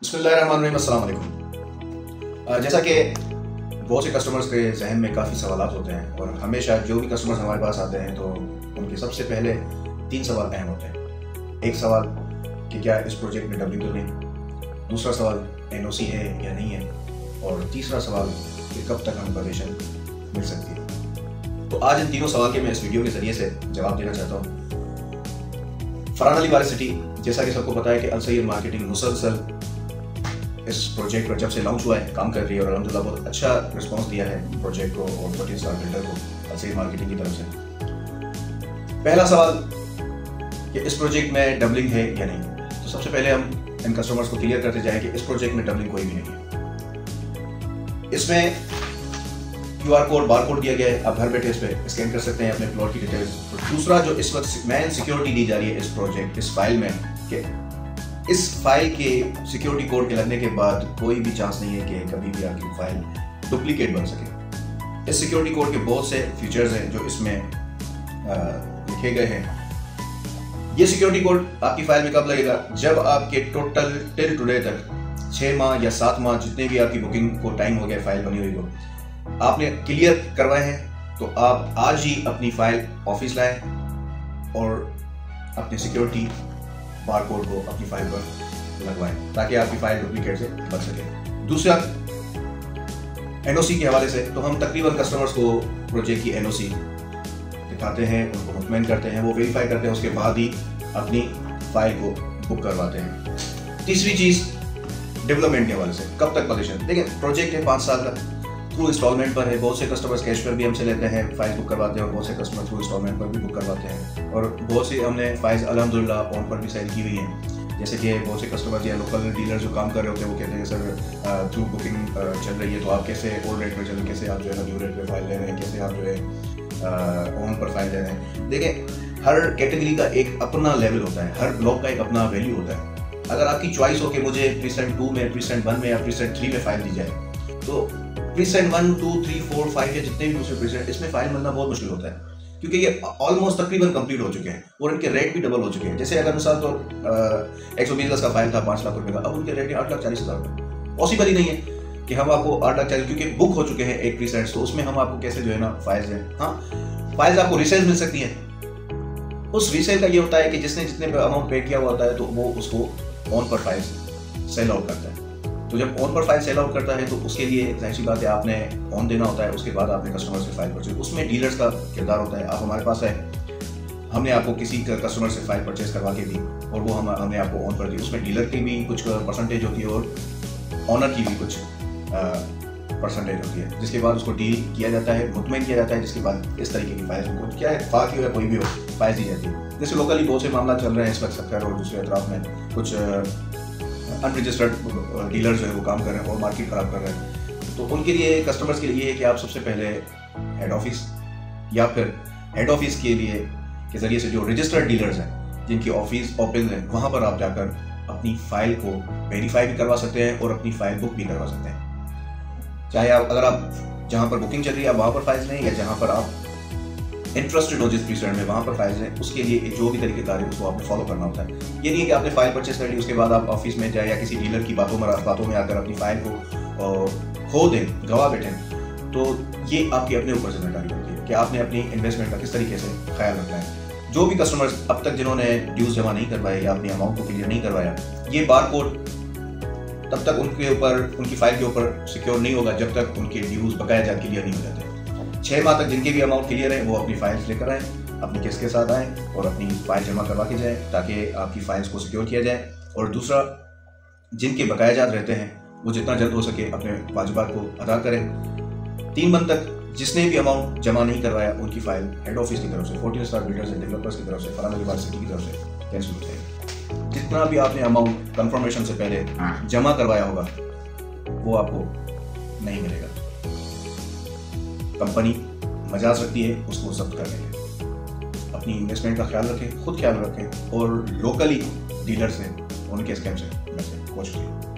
बिस्मिल्लाहिर्रहमानिर्रहीम, अस्सलाम वालेकुम। जैसा कि बहुत से कस्टमर्स के जहन में काफ़ी सवालात होते हैं और हमेशा जो भी कस्टमर्स हमारे पास आते हैं तो उनके सबसे पहले 3 सवाल अहम होते हैं। एक सवाल कि क्या इस प्रोजेक्ट में डबलिंग तो नहीं, दूसरा सवाल NOC है या नहीं है, और तीसरा सवाल कि कब तक हमें परमिशन मिल सकती है। तो आज इन तीनों सवाल के मैं इस वीडियो के ज़रिए से जवाब देना चाहता हूँ। फरहान अली वारिसिटी, जैसा कि सबको पता है कि अल सैयद मार्केटिंग मुसलसल इस प्रोजेक्ट पर जब से लॉन्च हुआ है काम कर रही है और अल्हम्दुलिल्लाह बहुत अच्छा रिस्पांस दिया है प्रोजेक्ट को और 14 स्टार बिल्डर को अल सैयद मार्केटिंग की तरफ से। पहला सवाल कि इस प्रोजेक्ट में डबलिंग है या नहीं, तो सबसे पहले हम इन कस्टमर्स को क्लियर करते जाएं कि इस प्रोजेक्ट में डबलिंग कोई भी नहीं है। इसमें QR कोड, बार कोड दिया गया है, आप घर बैठे इस पर स्कैन कर सकते हैं अपने प्लॉट की डिटेल्स। दूसरा जो इस वक्त मेन सिक्योरिटी दी जा रही है इस प्रोजेक्ट, इस फाइल में, कि इस फाइल के सिक्योरिटी कोड के लगने के बाद कोई भी चांस नहीं है कि कभी भी आपकी फाइल डुप्लीकेट बन सके। इस सिक्योरिटी कोड के बहुत से फीचर्स हैं जो इसमें लिखे गए हैं। ये सिक्योरिटी कोड आपकी फाइल में कब लगेगा? जब आपके टोटल टिल टुडे तक 6 माह या 7 माह जितने भी आपकी बुकिंग को टाइम हो गया फाइल बनी हुई हो, आपने क्लियर करवाए हैं, तो आप आज ही अपनी फाइल ऑफिस लाएं और अपने सिक्योरिटी बार कोड को अपनी फाइल पर लगवाएं ताकि आपकी फाइल डुप्लीकेट से बच सके। दूसरा NOC के हवाले से, तो हम तकरीबन कस्टमर्स को प्रोजेक्ट की NOC दिखाते हैं, उनको मुतमईन करते हैं, वो वेरीफाई करते हैं, उसके बाद ही अपनी फाइल को बुक करवाते हैं। तीसरी चीज़ डेवलपमेंट के हवाले से, कब तक पोजीशन, देखिए प्रोजेक्ट है 5 साल का, थ्रू इंस्टॉलमेंट पर है। बहुत से कस्टमर्स कैश पर भी हमसे लेते हैं, फाइल बुक करवाते हैं, और बहुत से कस्टमर थ्रू इंस्टॉलमेंट पर भी बुक करवाते हैं, और बहुत से हमने फाइल्स अल्हम्दुलिल्लाह ऑन पर भी सेल की हुई हैं। जैसे कि बहुत से कस्टमर्स या लोकल डीलर जो काम कर रहे होते हैं वो कहते हैं सर थ्रू बुकिंग चल रही है तो आप कैसे ओल्ड रेट पर चल, कैसे आप जो है ना न्यू रेट पर फाइल ले रहे हैं, कैसे आप जो है ऑन पर फाइल ले रहे हैं। देखें, हर कैटेगरी का एक अपना लेवल होता है, हर ब्लॉक का एक अपना वैल्यू होता है। अगर आपकी चॉइस हो कि मुझे प्रीसेंट 2 में, प्रीसेंट 1 में या प्रीसेंट 3 में फाइल दी जाए, तो प्रीसेंट 1, 2, 3, 4, 5 या जितने भी दूसरे प्रीसेंट, इसमें फाइल मिलना बहुत मुश्किल होता है क्योंकि ये ऑलमोस्ट तकरीबन कंप्लीट हो चुके हैं और इनके रेट भी डबल हो चुके हैं। जैसे अगर मिसाल तो 120 का फाइल था 5 लाख रुपए का, अब उनके रेट है 8,40,000 रुपये। पॉसिबल ही नहीं है कि हम आपको 8,40,000, क्योंकि बुक हो चुके हैं एक प्रीसेंट, तो उसमें हम आपको कैसे जो है ना फाइल्स हैं। हाँ, फाइल्स आपको रीसेल मिल सकती हैं। उस रीसेल का ये होता है कि जिसने जितने अमाउंट पे किया हुआ होता है तो वो उसको ऑन पर फाइल्स सेल आउट करता है। तो जब ऑन पर फाइल सेल आउट करता है तो उसके लिए जाहिर सी बात है आपने ऑन देना होता है, उसके बाद आपने कस्टमर से फाइल परचेज, उसमें डीलर्स का किरदार होता है। आप हमारे पास है, हमने आपको किसी कस्टमर से फाइल परचेज करवा के दी और वो हमने आपको ऑन कर दी, उसमें डीलर की भी कुछ परसेंटेज होती है और ऑनर की भी कुछ परसेंटेज होती है, जिसके बाद उसको डील किया जाता है, मुतमईन किया जाता है, जिसके बाद इस तरीके की फाइल को क्या है फाक हो या कोई भी हो फाइल दी जाती है। जैसे लोकली बहुत से मामला चल रहे हैं इस वक्त सक्कर और दूसरे अतराफ में कुछ अनरजिस्टर्ड डीलर जो है वो काम कर रहे हैं और मार्केट खराब कर रहे हैं। तो उनके लिए, कस्टमर्स के लिए है कि आप सबसे पहले हेड ऑफिस या फिर हेड ऑफिस के लिए के जरिए से जो रजिस्टर्ड डीलर्स हैं जिनकी ऑफिस ओपन है, वहाँ पर आप जाकर अपनी फाइल को वेरीफाई भी करवा सकते हैं और अपनी फाइल बुक भी करवा सकते हैं। चाहे आप, अगर आप जहाँ पर बुकिंग चल रही है आप वहाँ पर फाइल्स लें, या जहाँ पर आप इंटरेस्टेड हो जिस प्रीसेंट में वहाँ पर फाइल्स हैं, उसके लिए जो भी तरीकेकार है उसको आपने फॉलो करना होता है। ये नहीं है कि आपने फाइल परचेस कर ली उसके बाद आप ऑफिस में जाए या किसी डीलर की बातों में आकर अपनी फाइल को खो दें, गवा बैठें। तो ये आपकी अपने ऊपर जिम्मेदारी होती है कि आपने अपनी इन्वेस्टमेंट का किस तरीके से ख्याल रखना है। जो भी कस्टमर्स अब तक जिन्होंने ड्यूज जमा नहीं करवाए या अपनी अमाउंट को क्लियर नहीं करवाया, ये बार कोड तब तक उनके ऊपर, उनकी फाइल के ऊपर सिक्योर नहीं होगा जब तक उनके ड्यूज बकाया जात क्लियर नहीं हो जाते। 6 माह तक जिनके भी अमाउंट क्लियर है वो अपनी फाइल्स लेकर आएँ, अपनी केस के साथ आएँ और अपनी फाइल जमा करवा के जाएँ ताकि आपकी फाइल्स को सिक्योर किया जाए। और दूसरा, जिनके बकाया जात रहते हैं वो जितना जल्द हो सके अपने वाजिबात को अदा करें। 3 मंथ तक जिसने भी अमाउंट जमा नहीं करवाया उनकी फाइल हेड ऑफिस की तरफ से, 14 स्टार बिल्डर्स एंड डेवलपर्स की तरफ से, फरहान अली वारिसिटी की तरफ से कैंसिल हो जाएगी। जितना भी आपने अमाउंट कंफर्मेशन से पहले जमा करवाया होगा वो आपको नहीं मिलेगा। कंपनी मजाज रखती है उसको जब्त कर लेंगे। अपनी इन्वेस्टमेंट का ख्याल रखें, खुद ख्याल रखें और लोकली डीलर से उनके स्कैम से कोशिश करें।